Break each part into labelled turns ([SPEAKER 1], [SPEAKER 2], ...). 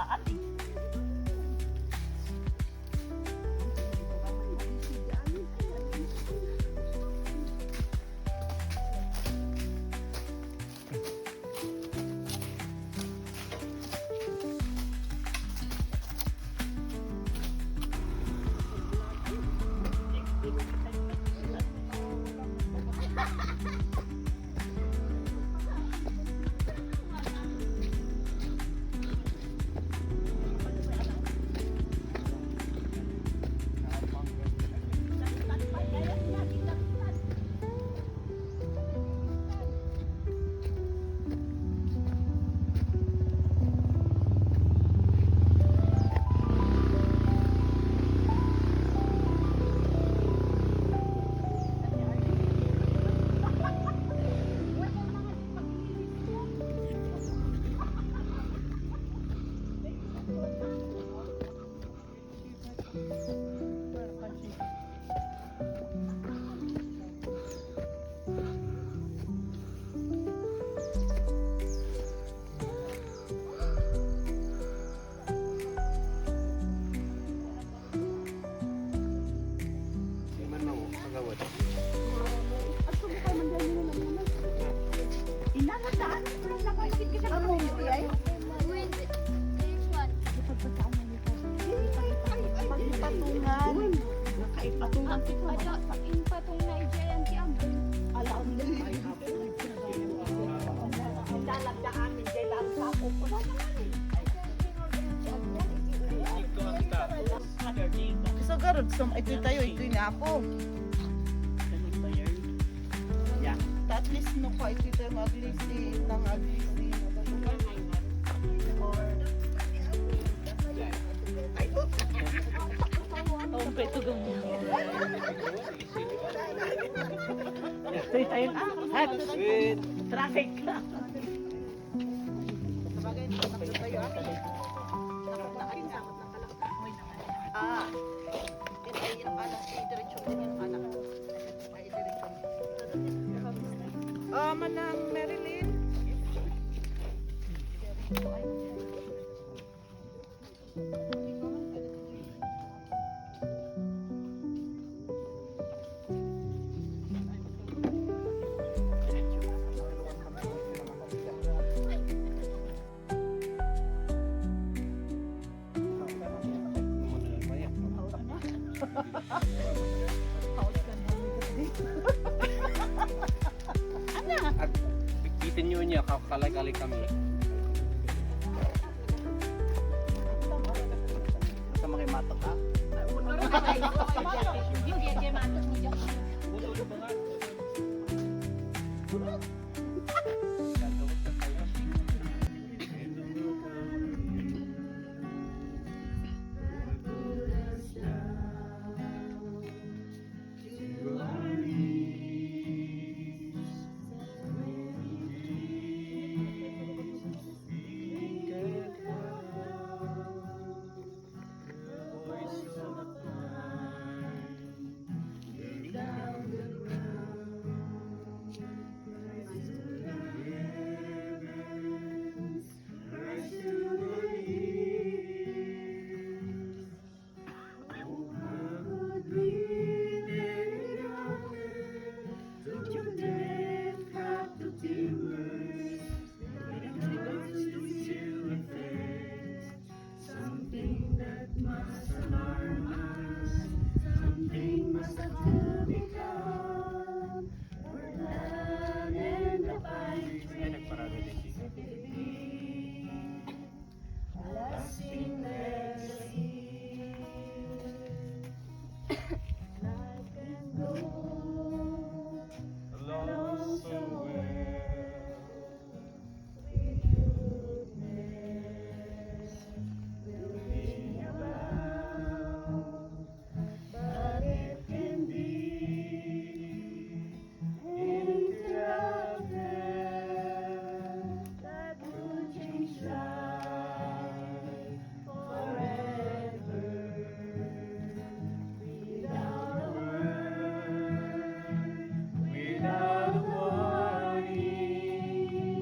[SPEAKER 1] daan eh.
[SPEAKER 2] So garod som ito tayo ito ni ako. Ya, at least no pa ito tayo maglisi nang aglisi.
[SPEAKER 1] Oh, beto gumo. Stay tayo. Traffic.
[SPEAKER 2] Sabagay ni tayo ah. Yan ay yung anak, i-diretso din yung anak. Ay, i-diretso. Manang Marilyn.
[SPEAKER 3] At bitin nyo niya, kakalay-kalay kami.
[SPEAKER 2] Sa mga matok ha?
[SPEAKER 1] Yung dia matok mo dyan.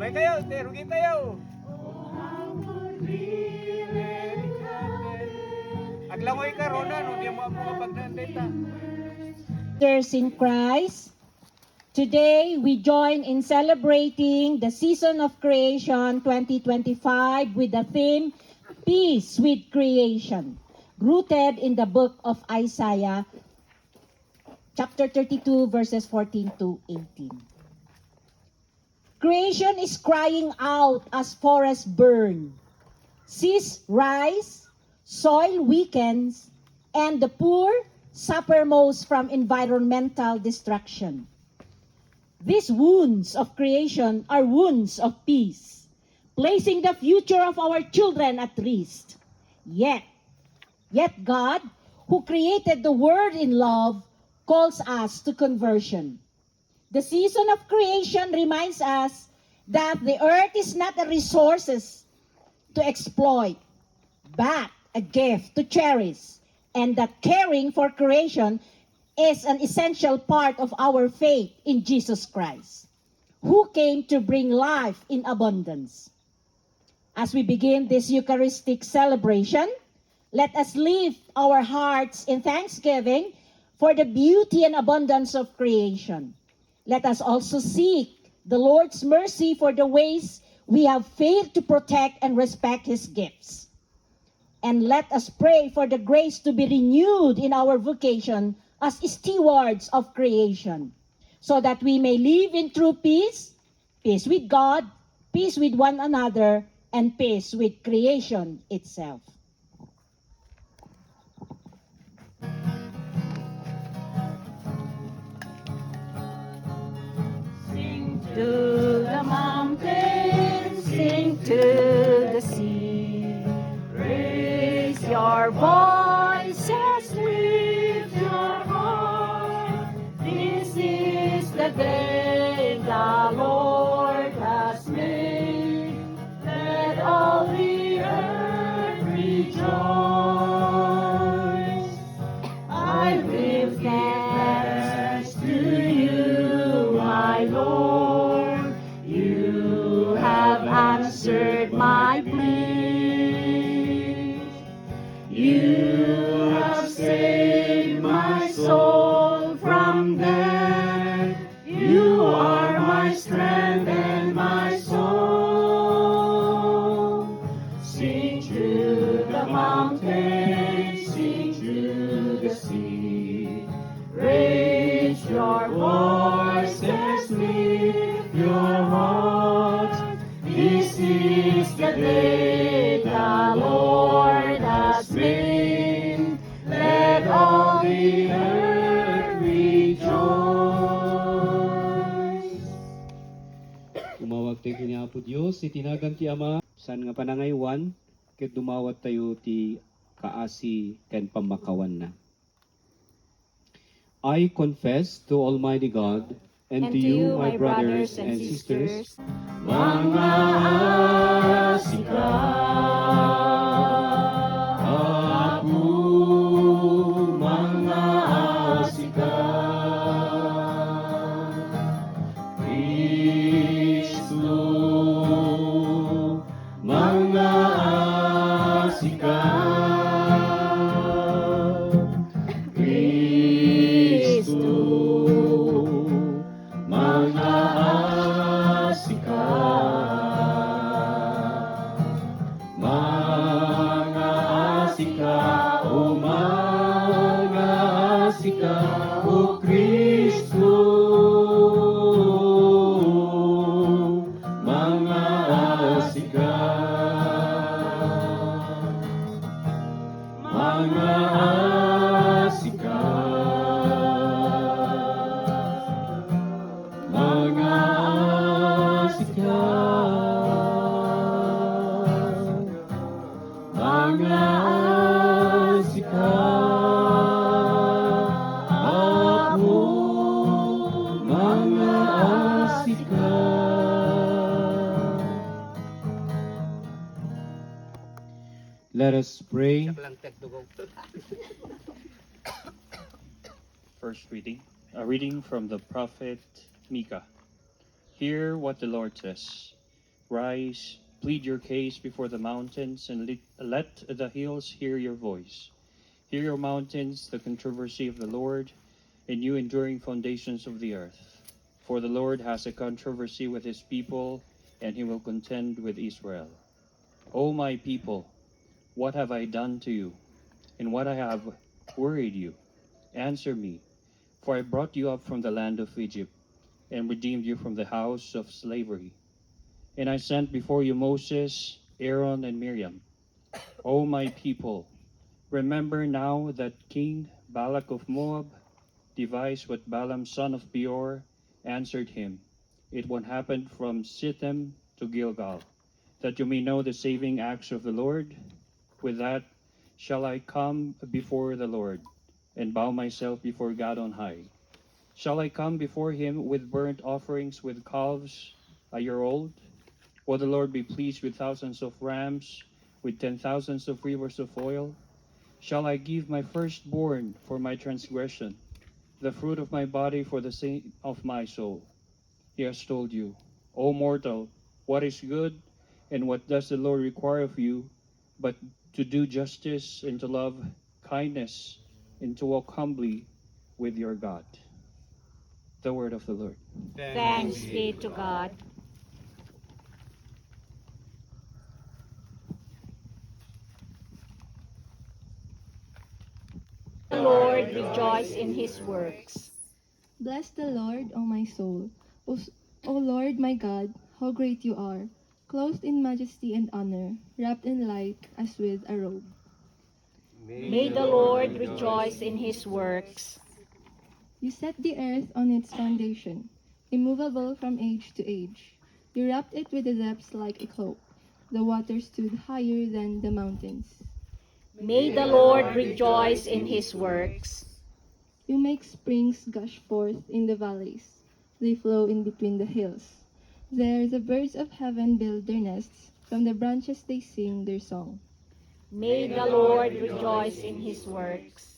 [SPEAKER 3] Bay kayo, rugi tayo.
[SPEAKER 4] Oh, how could we live?
[SPEAKER 3] Langoy ka, Rona, no? Di mo mga pagnandita.
[SPEAKER 4] Sisters in Christ, today we join in celebrating the season of creation 2025 with the theme Peace with Creation, rooted in the book of Isaiah, chapter 32, verses 14 to 18. Creation is crying out as forests burn, seas rise, soil weakens, and the poor suffer most from environmental destruction. These wounds of creation are wounds of peace, placing the future of our children at risk. Yet God, who created the world in love, calls us to conversion. The season of creation reminds us that the earth is not a resource to exploit, but a gift to cherish, and that caring for creation is an essential part of our faith in Jesus Christ, who came to bring life in abundance. As we begin this Eucharistic celebration, let us lift our hearts in thanksgiving for the beauty and abundance of creation. Let us also seek the Lord's mercy for the ways we have failed to protect and respect His gifts. And let us pray for the grace to be renewed in our vocation as stewards of creation, so that we may live in true peace, peace with God, peace with one another, and peace with creation itself.
[SPEAKER 1] To the mountains, sing to the sea. Raise your voices, lift your heart. This is the day the Lord has made. Let all the earth rejoice. I will give thanks to you, my Lord. You have answered my plea. You have saved my soul from death. You are my strength and my soul. Sing to the mountains, sing to the sea. Raise your voices, lift your hearts. This is the day the Lord has made. Let all the earth rejoice.
[SPEAKER 5] Umawag tayo kini Apo Dios, itinagan ti Ama, san nga panangaywan, ket dumawat tayo ti kaasi ken pamakawan na. I confess to Almighty God and to you, my brothers and sisters,
[SPEAKER 1] Mga asika,
[SPEAKER 5] Apo, mga asika, Kristo, mga asika, Kristo, mga asika, mga asika, o mga asika, o Kristo, mga asika, mga asika, mga asika, mga asika, Apo, mga asika. Let us pray.
[SPEAKER 6] First reading, a reading from the prophet Micah. Hear what the Lord says. Rise, plead your case before the mountains, and let the hills hear your voice. Hear, your mountains, the controversy of the Lord, and you enduring foundations of the earth. For the Lord has a controversy with his people, and he will contend with Israel. O my people, what have I done to you, and what I have worried you? Answer me, for I brought you up from the land of Egypt, and redeemed you from the house of slavery. And I sent before you Moses, Aaron, and Miriam. O my people, remember now that King Balak of Moab devised what Balaam son of Beor answered him. It what happened from Shittim to Gilgal, that you may know the saving acts of the Lord. With that shall I come before the Lord, and bow myself before God on high. Shall I come before him with burnt offerings, with calves a year old? Will the Lord be pleased with thousands of rams, with 10,000s of rivers of oil? Shall I give my firstborn for my transgression, the fruit of my body for the sin of my soul? He has told you, O mortal, what is good, and what does the Lord require of you, but to do justice, and to love kindness, and to walk humbly with your God. The word of the Lord.
[SPEAKER 4] Thanks be to God. The Lord rejoice in his works.
[SPEAKER 7] Bless the Lord, O my soul. O Lord my God, how great you are, clothed in majesty and honor, wrapped in light as with a robe.
[SPEAKER 4] May the Lord rejoice in his works.
[SPEAKER 7] You set the earth on its foundation, immovable from age to age. You wrapped it with the depths like a cloak. The waters stood higher than the mountains.
[SPEAKER 4] May the Lord rejoice in his works.
[SPEAKER 7] You make springs gush forth in the valleys. They flow in between the hills. There the birds of heaven build their nests. From the branches they sing their song.
[SPEAKER 4] May the Lord rejoice in his works.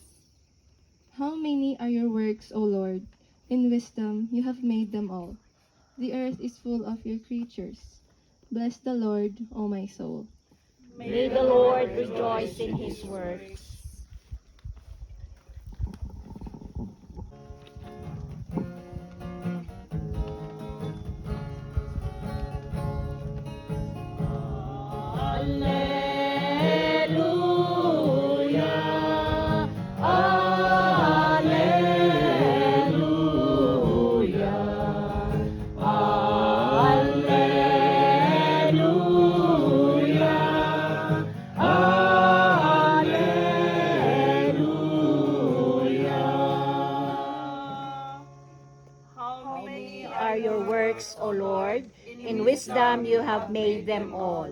[SPEAKER 7] How many are your works, O Lord? In wisdom you have made them all. The earth is full of your creatures. Bless the Lord, O my soul.
[SPEAKER 4] May the Lord rejoice in his works. Alleluia, alleluia, alleluia, alleluia. How many are your works, O Lord? In wisdom you have made them all.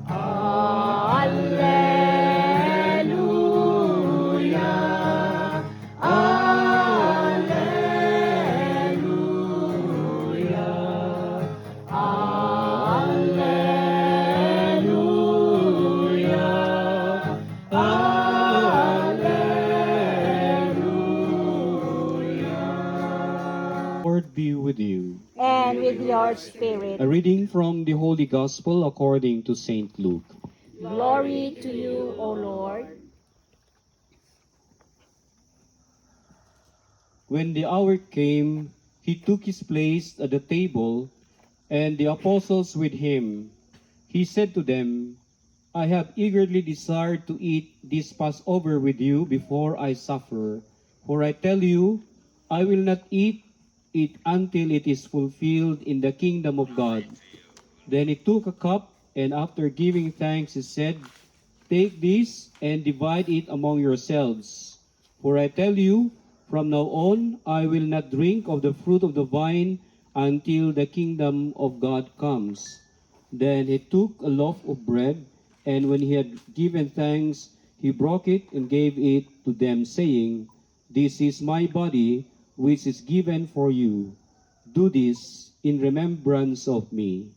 [SPEAKER 4] Alleluia, alleluia, alleluia, alleluia.
[SPEAKER 5] Lord be with you.
[SPEAKER 4] And with your spirit.
[SPEAKER 5] A reading from the Holy Gospel according to St. Luke.
[SPEAKER 4] Glory to you, O Lord.
[SPEAKER 5] When the hour came, he took his place at the table, and the apostles with him. He said to them, I have eagerly desired to eat this Passover with you before I suffer. For I tell you, I will not eat it until it is fulfilled in the kingdom of God. Then he took a cup, and after giving thanks, he said, Take this and divide it among yourselves. For I tell you, from now on, I will not drink of the fruit of the vine until the kingdom of God comes. Then he took a loaf of bread, and when he had given thanks, he broke it and gave it to them, saying, This is my body, which is given for you. Do this in remembrance of me.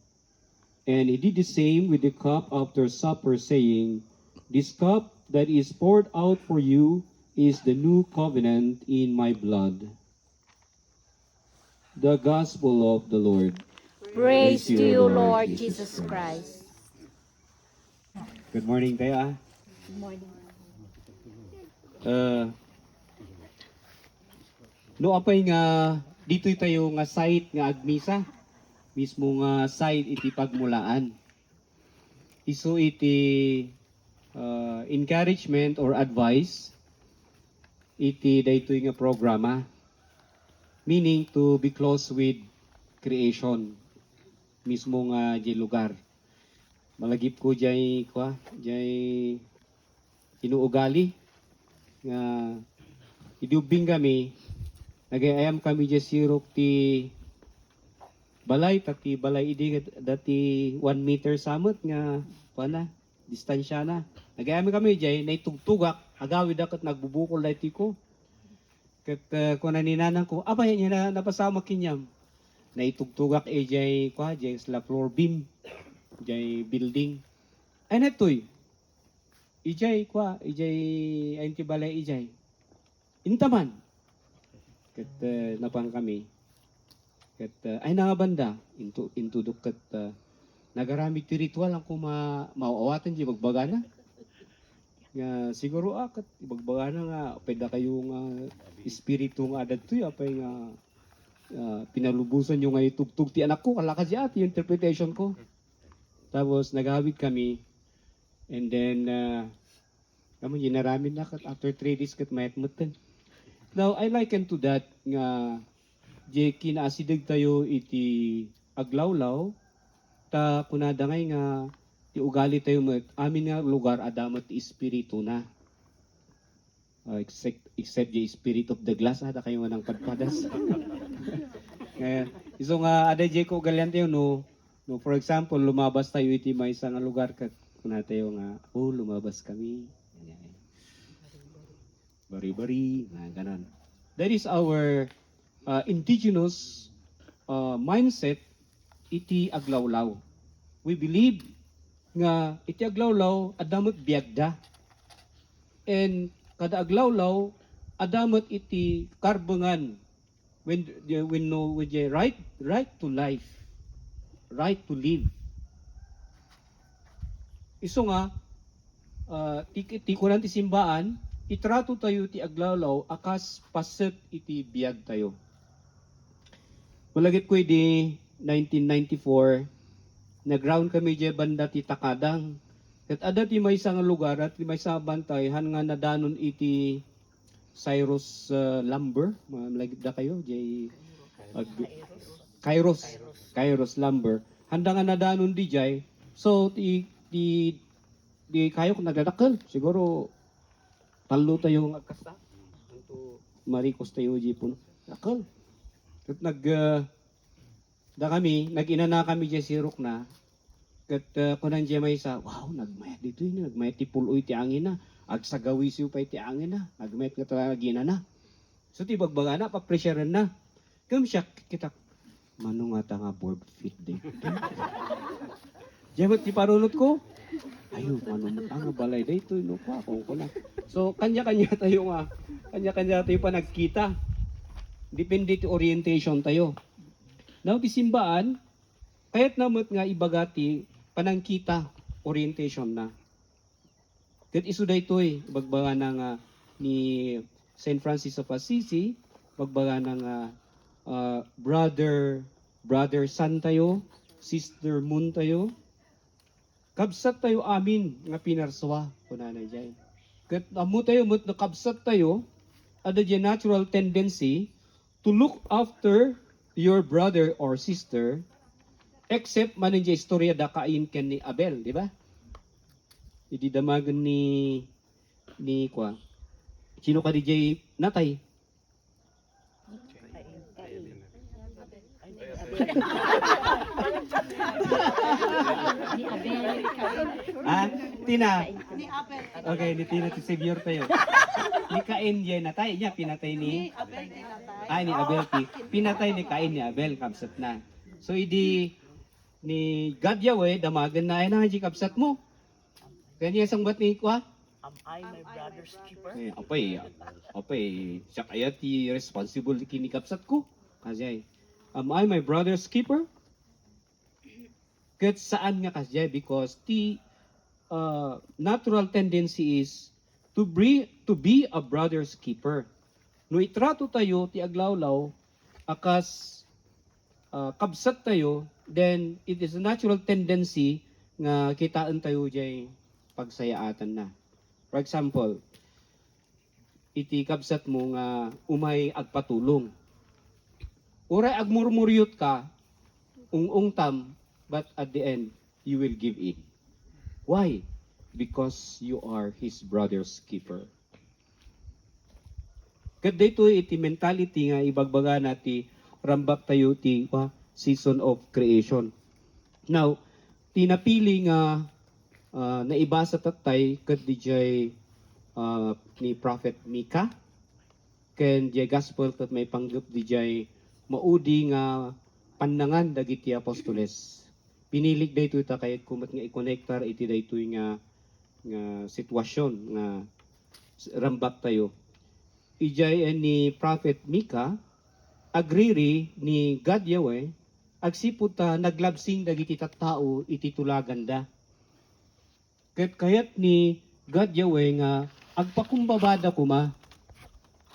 [SPEAKER 5] And he did the same with the cup after supper, saying, This cup that is poured out for you is the new covenant in my blood. The Gospel of the Lord.
[SPEAKER 4] Praise to you, Lord Jesus Christ.
[SPEAKER 5] Good morning, Taya.
[SPEAKER 4] Good morning.
[SPEAKER 5] No apay nga dito tayo nga site nga agmisa mismo nga site iti pagmulaan. Isu iti encouragement or advice iti daytoy nga programa, meaning to be close with creation mismo nga di lugar. Malagip ko jay inuugali nga idubing kami nagayam kami jay sirok ti balay tati balay idi dati 1 meter samot nga pana distansya na. Nagayam kami jay naitugtugak agawid akat nagbubukol dati ko. Ket kuna ni nanang ko abay niya na napasama kinyam. Naitugtugak jay sa floor beam jay building. Ay natoy. Ijay ay balay ijay. Intaman. Ket napang kami. Ket ay nga banda into duket nagaramid ti ritual ang maawatan di magbagana. Nga siguro ket ibagbagana nga pwede kayo nga espiritu nga adto apay nga pinalubusan yung nga itugtug ti anak ko kalakas ati yung interpretation ko. Tapos nagawid kami and then kamo ginaramin na kat after 3 days kat mayatmutan. Now I liken to that nga di kinasidag tayo iti aglawlaw ta kunada ngay nga ti ugali tayo met amin nga lugar adamat ti espiritu na. Except the spirit of the glass ada kayo manang padpadas. Iso nga ada jay ko galian tayo no for example lumabas tayo iti may isang lugar kat kuna tayo nga lumabas kami. Bari-bari nga ganon. That is our indigenous mindset iti aglawlaw. We believe nga iti aglawlaw adamot biagda. And kada aglawlaw adamot iti karbangan when no with the right to life, right to live. Iso nga ti kunan ti simbaan itrato tayo ti aglawlaw akas paset iti biag tayo. Malagip ko di 1994 nag-ground kami di banda ti Takadang. Ket ada ti may isang lugar at may sa bantay han nga nadanon iti Cyrus Lumber. Malagip da kayo di Kairos Lumber. Handa nga nadanon di jay. So di kayo kung nagdadakkel siguro talo tayo ng agkasta. Anto marikos tayo jipon. Akal. Kat da kami, nag-inana kami dyan sirok na. Kat kunan dyan may isa, wow, nagmayat dito yun. Nagmayat ti puloy ti angin na. Agsagawi siyo pa ti angin na. Nagmayat nga talaga ginana. So ti bagbaga na, papresyaran na. Kam siya, kita, mano nga ta nga board fit din. Diyan ti parunot ko. Ayun, mano nga balay dito. Inupa akong ko na. So, kanya-kanya tayo pa nagkita. Depende ti orientation tayo. Now, ti simbaan, kahit namot nga ibagati, panangkita, orientation na. Kat iso da ito bagbaga na nga ni St. Francis of Assisi, bagbaga na nga brother son tayo, sister moon tayo, kabsat tayo amin nga pinarswa, kunanay jay. Kat amo tayo, nakabsat tayo, ada dyan natural tendency to look after your brother or sister, except manin dyan istorya da Cain ken ni Abel, di ba? Ididamagan ni sino ka di jay natay? Tina.
[SPEAKER 2] Ni Abel.
[SPEAKER 5] Okay, ni Tina ti Savior tayo. Ni Cain jay natay niya pinatay ni
[SPEAKER 2] Abel dinatay.
[SPEAKER 5] ni Abel ti pinatay ni Cain ni Abel kabsat na. So idi ni God Yahweh damagan na ay na di kabsat mo. Kanya sang bat ni kwa?
[SPEAKER 2] Am I my brother's keeper?
[SPEAKER 5] Apay siya kaya ti responsible kini kabsat ko. Kasi am I my brother's keeper? Kat saan nga kasi because the natural tendency is to be a brother's keeper. No itrato tayo ti aglawlaw akas kabsat tayo, then it is a natural tendency nga kitaan tayo jay pagsayaatan na. For example, iti kabsat mo nga umay agpatulong. Uray agmurmuryot ka, ungungtam, but at the end, you will give in. Why? Because you are his brother's keeper. Kat dito iti mentality nga ibagbaga nati rambak tayo ti season of creation. Now, tinapili nga naibasa tatay kat dijay ni Prophet Micah ken di gospel kat may panggap dijay maudi nga panangan dagiti apostoles. Pinilig daytoy ta kay kumat nga i-connectar iti daytoy nga sitwasyon nga rambak tayo. Ijay ni Prophet Micah agriri ni God Yahweh agsipud ta naglabsing dagiti tattao iti tulagan da. Ket kayat ni God Yahweh nga agpakumbabada kuma.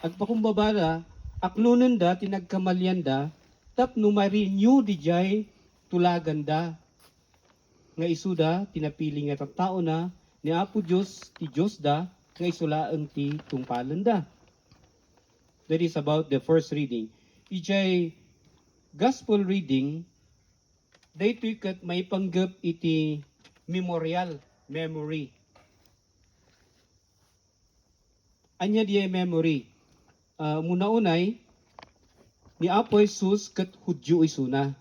[SPEAKER 5] Agpakumbabada aknunen da tinagkamalyan da tapno ma-renew dijay tulagan da. Nga isuda tinapili nga tattao na ni Apo Dios ti Dios da nga isulaeng ti tungpalan da. That is about the first reading. Ijay gospel reading daytoy ket may panggap iti memorial, memory. Anya diay memory. Muna-unay ni Apo Jesus ket Hudyo isuna.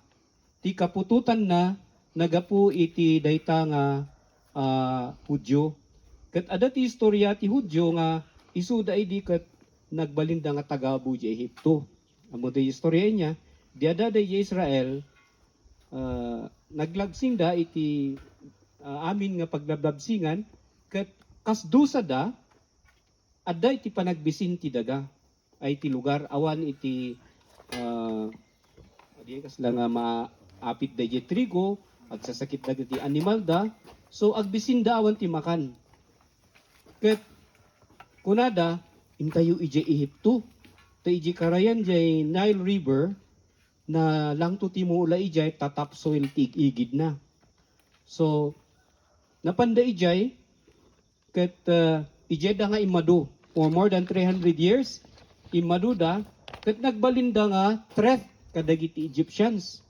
[SPEAKER 5] Ti kapututan na nagapu iti dayta nga Hudyo. Ket ada ti istorya ti Hudyo nga isuda idi ket nagbalinda nga tagabu di Ehipto. Amo di istorya niya, di ada di Israel naglagsing da iti amin nga paglablabsingan ket kasdusa da adda iti panagbisin ti daga ay ti lugar awan iti di kasla nga maapit da iti trigo agsasakit da iti animal da so agbisin da awan ti makan ket kunada intayo ije Ehipto ta ije karayan jay Nile River na lang to timo ula ijay tatap soil tig igid na. So napanda ijay ket ijay da nga imadu for more than 300 years imadu da ket nagbalinda nga threat kadagiti Egyptians.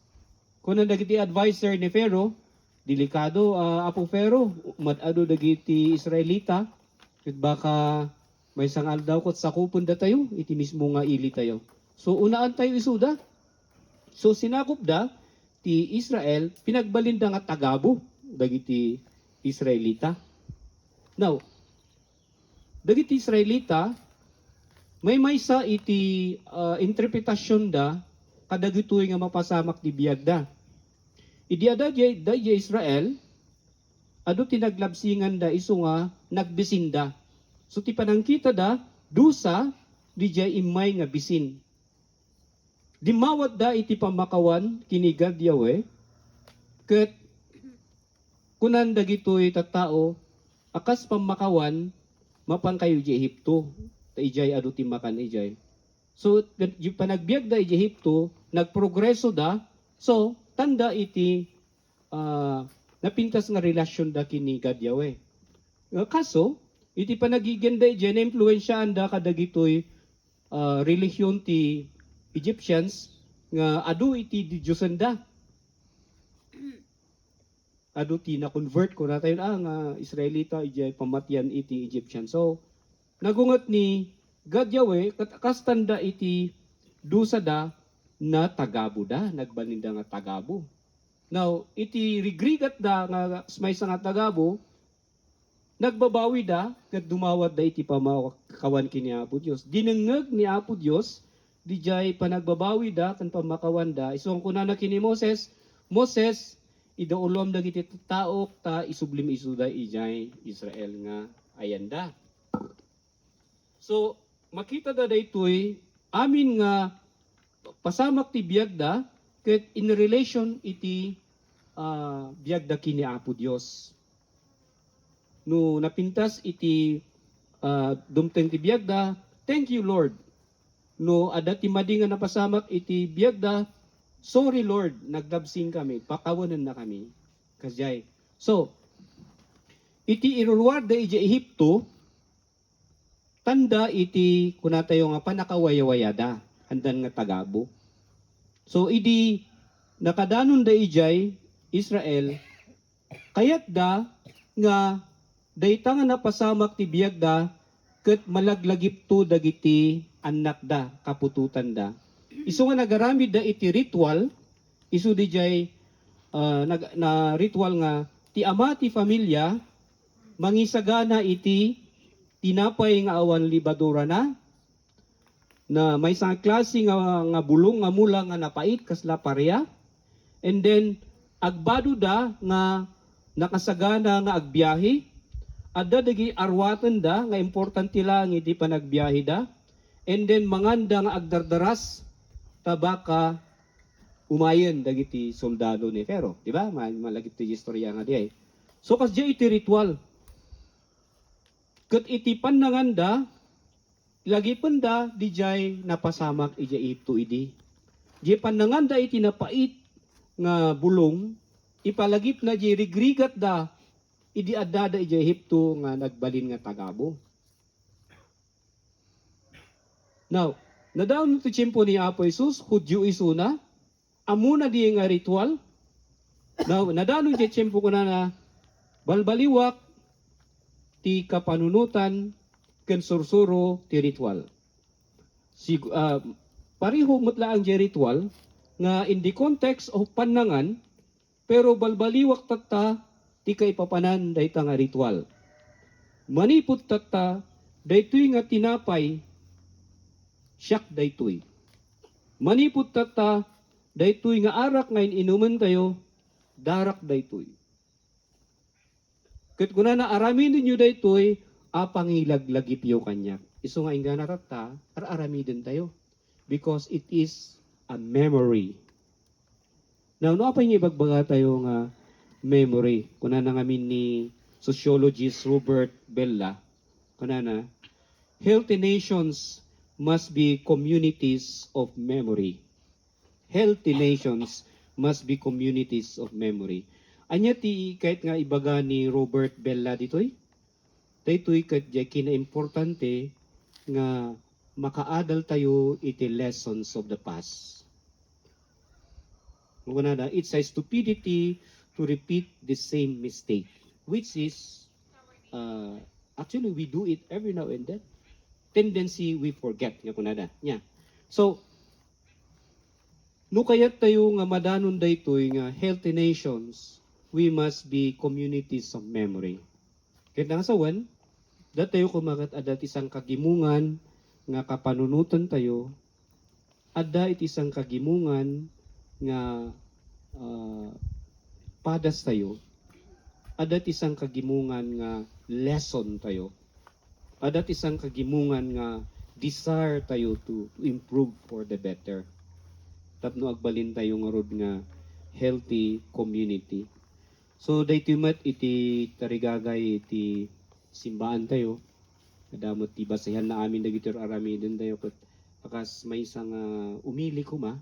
[SPEAKER 5] Kuno dagiti advisor ni Pharaoh delikado Apo Pharaoh madado dagiti Israelita ket baka may sangal daw kot sakupon da tayo iti mismo nga ili tayo. So unaan tayo isuda. So sinakop da ti Israel pinagbalinda nga tagabo dagiti Israelita. Now, dagiti Israelita may maysa iti interpretasyon da kadagitoy nga mapasamak ti biag da. Idi ada di Israel adu tinaglabsingan da isu nga nagbisinda. So ti panangkita da dusa dijay imay nga bisin. Dimawat da iti pamakawan kini God Yahweh ket kunan dagitoy tattao akas pamakawan mapan kayo di Ehipto ta ijay adu ti makan ijay. So yung panagbiag da iti Ehipto nagprogreso da so tanda iti napintas nga relasyon da kini God Yahweh. Kaso iti panagigenda ijay na influensyaan da kadagitoy relihiyon ti Egyptians nga adu iti Diyosanda. Adu ti na-convert ko na tayo nga Israelita ijay pamatyan iti Egyptian. So nagungot ni God Yahweh kastanda iti dusa da na tagabo da, nagbaninda nga tagabo. Now, iti rigrigat da nga may nga tagabo, nagbabawi da ket dumawat da iti pamakawan kini Apo Dios. Dinengeg ni Apo Dios dijay panagbabawi da kan pamakawan da isong kunana kini Moses idaulom dagiti taok ta isublim isuda ijay Israel nga ayanda. So makita da daytoy amin nga pasamak ti biag da ket in relation iti biag da kini Apo Dios. No napintas iti dumteng ti biyagda, thank you Lord. No, ada ti madi nga napasamak iti biyagda, sorry Lord, nagdabsing kami, pakawanan na kami. Kasjay. So, iti irulwar da iti Ehipto, tanda iti kunatayo nga panakawayawayada, handan nga tagabo. So, idi nakadanon da ijay Israel, kayat da nga dayta nga napasamak ti biyagda ket malaglagip to dagiti anak da kapututan da. Isu nga nagaramid da iti ritual, isu dijay na ritual nga ti ama ti pamilya mangisagana iti tinapay nga awan libadura na may isang klase nga bulong nga mula nga napait kasla pareha, and then agbado da nga nakasagana nga agbiyahe, adda dagi arwatan da nga importante lang iti panagbiyahe da, and then manganda nga agdardaras tabaka umayen dagiti soldado ni Fero, di ba? Malagit ti istorya nga di. So kasya iti ritual. Ket iti pananganda lagi panda dijay napasamak ija ito idi. Di pananganda iti napait nga bulong ipalagip na di rigrigat da idi adda da ija Ehipto nga nagbalin nga tagabo. Now, nadaon ito tiyempo ni Apo Jesus, Hudyo isuna, amuna di nga ritual. Now, nadaon ito tiyempo ko na balbaliwak ti kapanunutan ken sursuro ti ritual. Pariho mutla ang di ritual nga in the context of panangan, pero balbaliwak tatta ti kaipapanan dayta nga ritual. Maniput tatta daytoy nga tinapay siyak daytoy. Maniput tatta daytoy nga arak nga inuman tayo, darak daytoy. Ket kuna na aramin ninyo daytoy, apangilaglagip yo kanyak. Isu nga ingana tatta, aramiden tayo. Because it is a memory. Now, no pa yung ibagbaga tayo nga memory. Kuna na ngamin ni sociologist Robert Bella, kuna na, healthy nations must be communities of memory. Healthy nations must be communities of memory. Anya ti kahit nga ibaga ni Robert Bella ditoy, daytoy ket jay kinaimportante nga makaadal tayo iti lessons of the past. Muna na, it's a stupidity to repeat the same mistake, which is actually we do it every now and then. Tendency we forget nga kunada. Nya. So no kayat tayo nga madanon daytoy nga healthy nations, we must be communities of memory. Kaya nga sawan, datayo kumakat adat isang kagimungan nga kapanunutan tayo, adda iti isang kagimungan nga padas tayo, adat isang kagimungan nga lesson tayo, adat isang kagimungan nga desire tayo to improve for the better. Tapno agbalin tayo nga rod nga healthy community. So daytoy met iti tarigagay iti simbaan tayo. Kadamot ti basayan na amin dagiti aramiden tayo ket akas may isang umili kuma.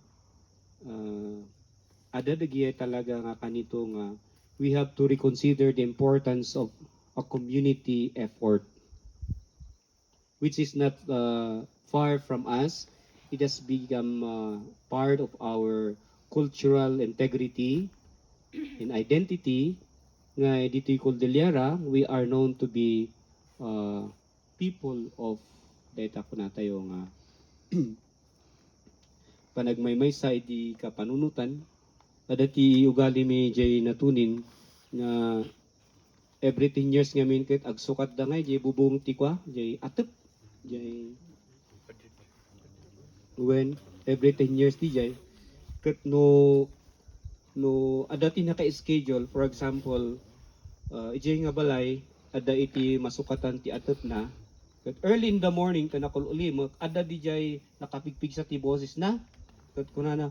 [SPEAKER 5] Ada dagi talaga nga kanito nga we have to reconsider the importance of a community effort, which is not far from us. It has become part of our cultural integrity and identity. Nga dito Cordillera, we are known to be people of data ko na tayo nga panagmaymay sa di kapanunutan. Adati ugali mi jay natunin nga every 10 years ngamin ket agsukat da ngay jay bubong tikwa jay atep jay when every 10 years di jay ket no adati naka-schedule, for example ijay nga balay ada iti masukatan ti atep na ket early in the morning kanakul uli ada di jay nakapigpig sa ti boses na ket kunana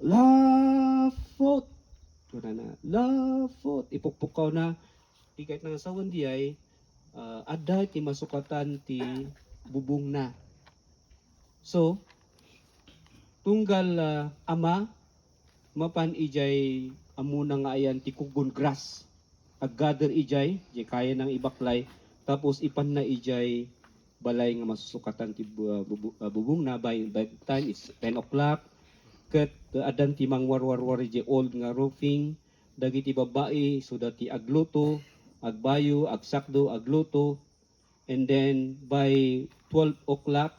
[SPEAKER 5] lafot kunana lafot ipukpukaw na di kahit nang asawan di ay adda ti masukatan ti bubong na. So, tunggal ama, mapan ijay amuna nga ayan ti kugon grass. Ag-gather ijay, di kaya ng ibaklay, tapos ipan na ijay balay nga masusukatan ti bubong na by the time it's 10 o'clock. Ket adan ti mangwarwarwar ijay old nga roofing, dagiti babae so dati agluto, agbayo, agsakdo, agluto, and then by 12 o'clock,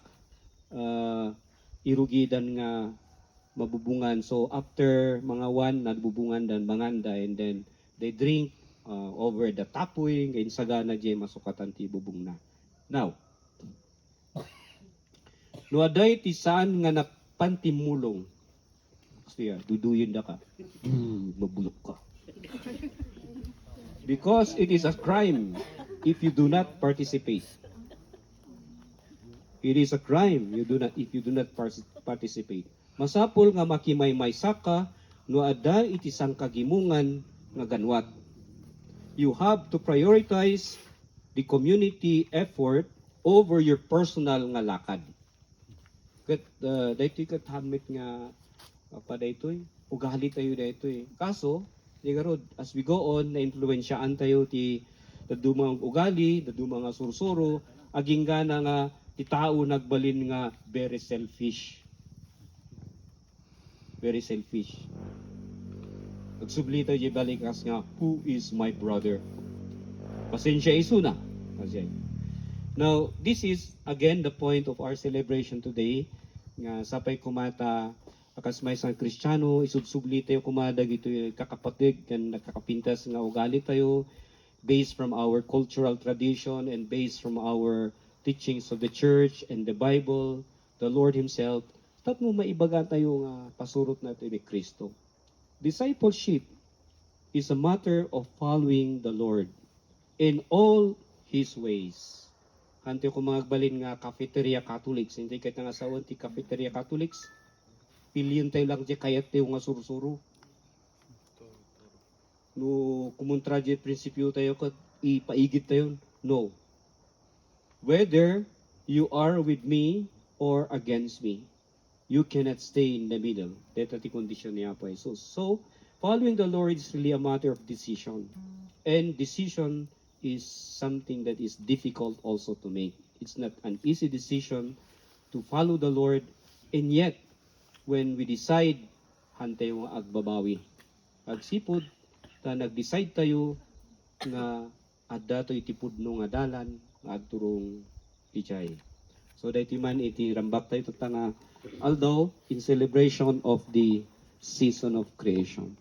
[SPEAKER 5] irugidan nga mabubungan. So after mga 1 nagbubungan dan manganda, and then they drink over the tapoy ngayon sagana jay masukatan ti bubong na. Now, no aday ti saan nga napantimulong, siya duduyin da ka, mabulok ka, because it is a crime if you do not participate. It is a crime if you do not participate. Masapol nga makimay-may saka no ada iti sang kagimungan nga ganwat. You have to prioritize the community effort over your personal nga lakad. Ket daytoy ket hamit nga pa daytoy ugali tayo daytoy. Kaso di garod as we go on na influensyaan tayo ti dadumang ugali, dadumang nga sursuro, aging gana nga ti tao nagbalin nga very selfish. Very selfish. Nagsublito di balikas nga, who is my brother? Pasensya isuna. Now, this is again the point of our celebration today. Nga sapay kumata akas may sang Kristiyano, isubsubli tayo kumadag ito kakapatid kan nagkakapintas nga ugali tayo based from our cultural tradition and based from our teachings of the church and the Bible, the Lord Himself. Tap mo maibaga tayo nga pasurot natin ni Kristo. Discipleship is a matter of following the Lord in all His ways. Hante ko mga agbalin nga cafeteria Catholics, hindi kahit nga saon ti cafeteria Catholics, piliyon tayo lang di kayat tayo nga sursuro. No, kumontra di prinsipyo tayo kat ipaigit tayo. No. Whether you are with me or against me, you cannot stay in the middle. Dito ti kondisyon niya po Jesus. So, following the Lord is really a matter of decision. And decision is something that is difficult also to make. It's not an easy decision to follow the Lord. And yet, when we decide, hantay yung agbabawi. Agsipod, ta nag-decide tayo nga adda to itipudno nga dalan, nga agturong ichay. So, dahiti man iti rambak tayo ito nga although in celebration of the season of creation.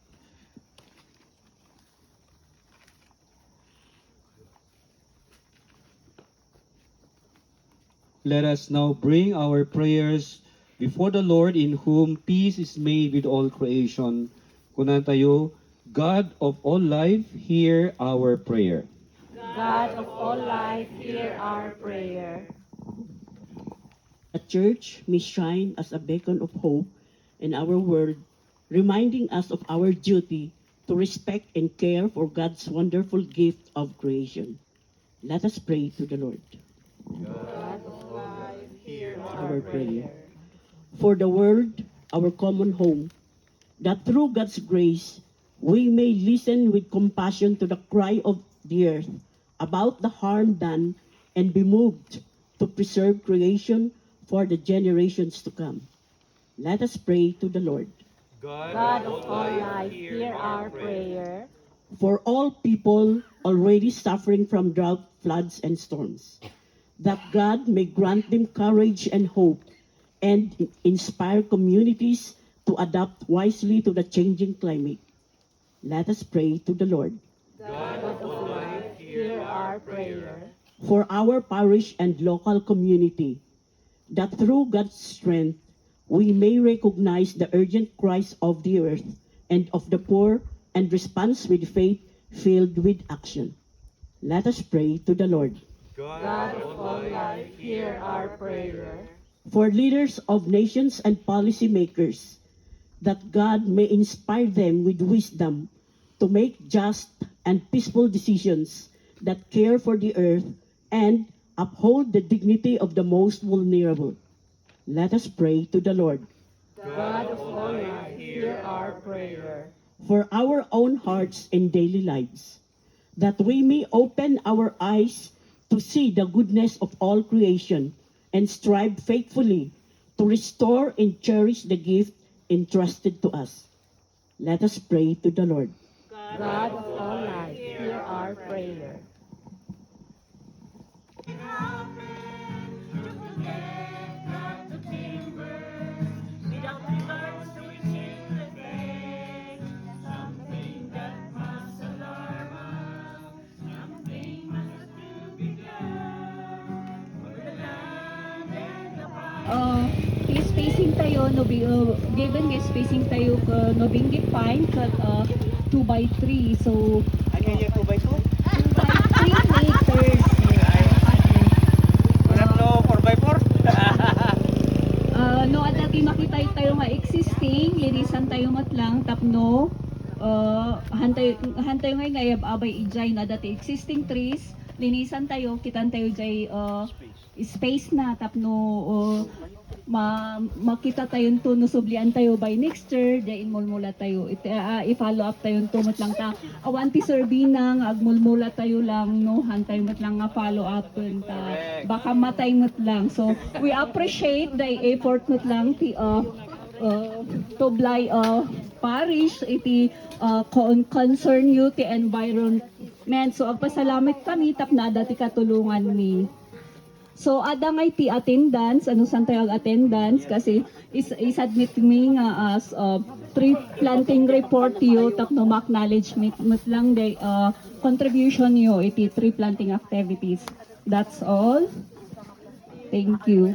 [SPEAKER 5] Let us now bring our prayers before the Lord, in whom peace is made with all creation. Kunan tayo, God of all life, hear our prayer.
[SPEAKER 1] God of all life, hear our prayer.
[SPEAKER 8] A church may shine as a beacon of hope in our world, reminding us of our duty to respect and care for God's wonderful gift of creation. Let us pray to the Lord.
[SPEAKER 1] God of life, hear
[SPEAKER 8] Our prayer. For the world, our common home, that through God's grace, we may listen with compassion to the cry of the earth about the harm done and be moved to preserve creation for the generations to come. Let us pray to the Lord.
[SPEAKER 1] God of all life, hear our prayer.
[SPEAKER 8] For all people already suffering from drought, floods, and storms, that God may grant them courage and hope and inspire communities to adapt wisely to the changing climate. Let us pray to the Lord.
[SPEAKER 1] God of all life, hear our prayer.
[SPEAKER 8] For our parish and local community, that through God's strength, we may recognize the urgent cries of the earth and of the poor and respond with faith filled with action. Let us pray to the Lord.
[SPEAKER 1] God of all life, hear our prayer.
[SPEAKER 8] For leaders of nations and policymakers, that God may inspire them with wisdom to make just and peaceful decisions that care for the earth and uphold the dignity of the most vulnerable. Let us pray to the Lord.
[SPEAKER 1] God of all life, hear our prayer.
[SPEAKER 8] For our own hearts and daily lives, that we may open our eyes to see the goodness of all creation and strive faithfully to restore and cherish the gift entrusted to us. Let us pray to the Lord.
[SPEAKER 1] God of all life, hear our prayer.
[SPEAKER 9] Spacing tayo no given nga spacing tayo ka no being defined kat 2 by 3 so
[SPEAKER 3] 2 by 2?
[SPEAKER 9] 2 by 3 meters.
[SPEAKER 3] Wala to 4 by 4?
[SPEAKER 9] No adati makita tayo nga existing linisan tayo matlang tapno hantay ngay ngayab abay ijay na dati existing trees linisan tayo kitan tayo jay space na tapno makita tayo to nusublian tayo by next year jain mulmula tayo i-follow up tayo to matlang ta awanti serbinang agmulmula tayo lang no hantay matlang nga follow up ta baka matay matlang so we appreciate the effort matlang ti Tublay parish iti concern you ti environment so agpasalamat kami tapna dati katulungan mi. So ada ngay ti attendance, ano san tayo attendance kasi is-submit mi nga as tree planting report yo tapno acknowledgement lang day contribution yo iti tree planting activities. That's all. Thank you.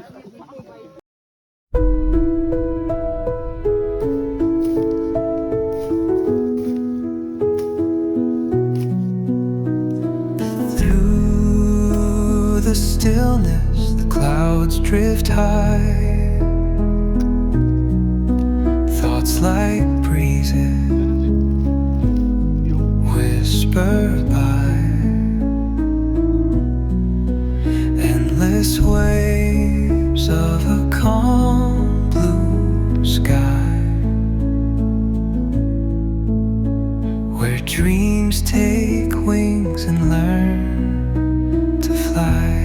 [SPEAKER 10] Through the stillness, the clouds drift high. Thoughts like breezes whisper by. Endless waves of a calm blue sky, where dreams take wings and learn to fly.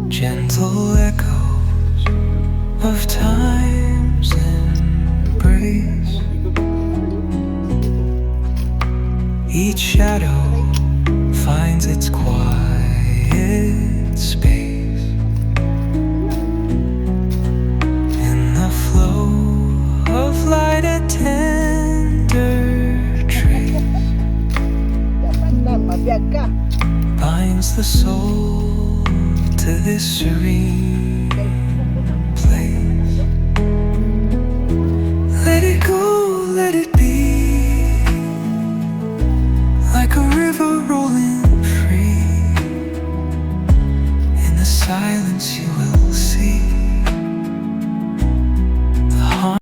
[SPEAKER 10] Gentle echoes of time's embrace. Each shadow finds its quiet space in the flow of light, a tender trace binds the soul to this serene place. Let it go, let it be, like a river rolling free. In the silence you will see